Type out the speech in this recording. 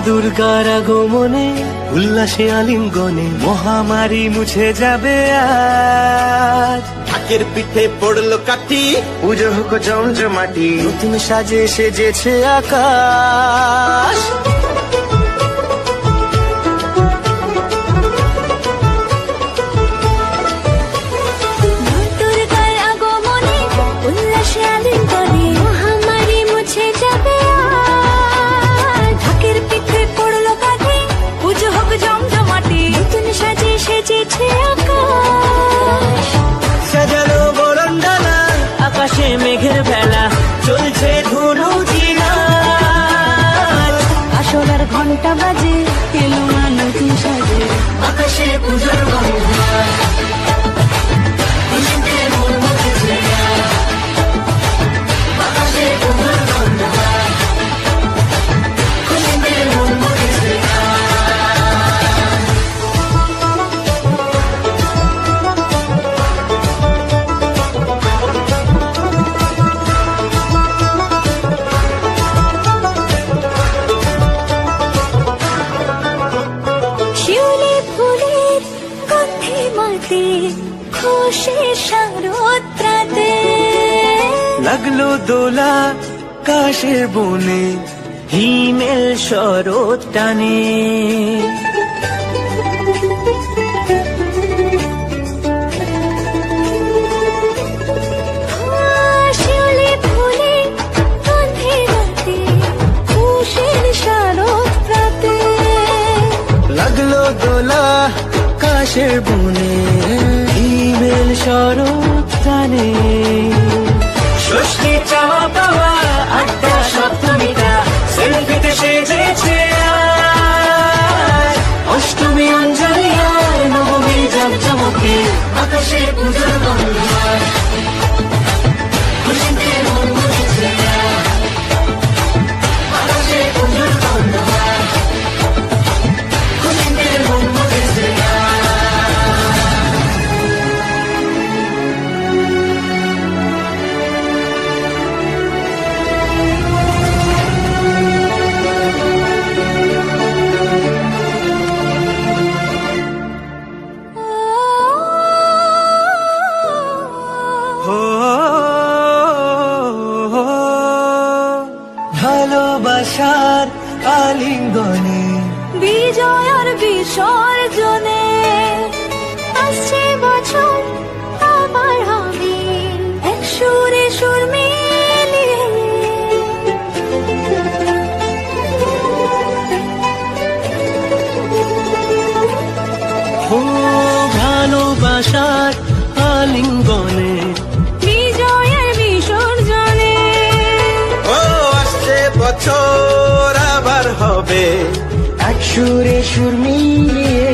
দুর্গার আগমনে উল্লাসে আলিঙ্গনে মহামারী মুছে যাবে আজ। ঢাকের পিঠে পড়লো কাঠি, পুজো হোক জমজমাটি, নতুন সাজে সেজেছে আকাশ। দুর্গার আগমনে উল্লাসে আলিঙ্গনে মহামারী মুছে যাবে আজ। ঢাকের পিঠে পড়লো কাঠি, পুজো হোক জমজমাটি, নতুন সাজে সেজেছে আকাশ। সাজানো বরণডালা, আকাশে মেঘের বেলা, চলছে ধুনুচি নাচ। আসলার ঘন্টা বাজে, এলো না নতুন সাজে, আকাশে পুজোর বন্ধন, খুশিতে মন মুখেছে আজ। আকাশে পুজোর বন্ধন, খুশিতে মন মুখেছে আজ। শিউলি ফুলের গন্ধে মাতে, খুশির শারদরাতে। লাগলো দোলা কাশের বনে, হিমেল শরৎ টানে। শিউলি ফুলের গন্ধে মাতে, খুশির শারদরাতে। লাগলো দোলা কাশের বনে, হিমেল শরৎ টানে। ষষ্ঠী চাওয়া পাওয়া আড্ডা সপ্তমীটা সেলফিতে সেজেছে আজ। অষ্টমী অঞ্জলি আর নবমী জমজমকে, আকাশে পুজোর বন্ধন, খুশিতে মন মুখেছে আজ। আকাশে পুজোর বন্ধন, খুশিতে মন মুখেছে আজ। ভালোবাসার আলিঙ্গনে, বিজয় আর বিসর্জনে আসছে বছর আবার হবে এক সুরে সুর মিলিয়ে। ও ভালোবাসার আলিঙ্গনে, বিজয় আর বিসর্জনে ও আসছে বছর আবার হবে এক সুরে সুর মিলিয়ে।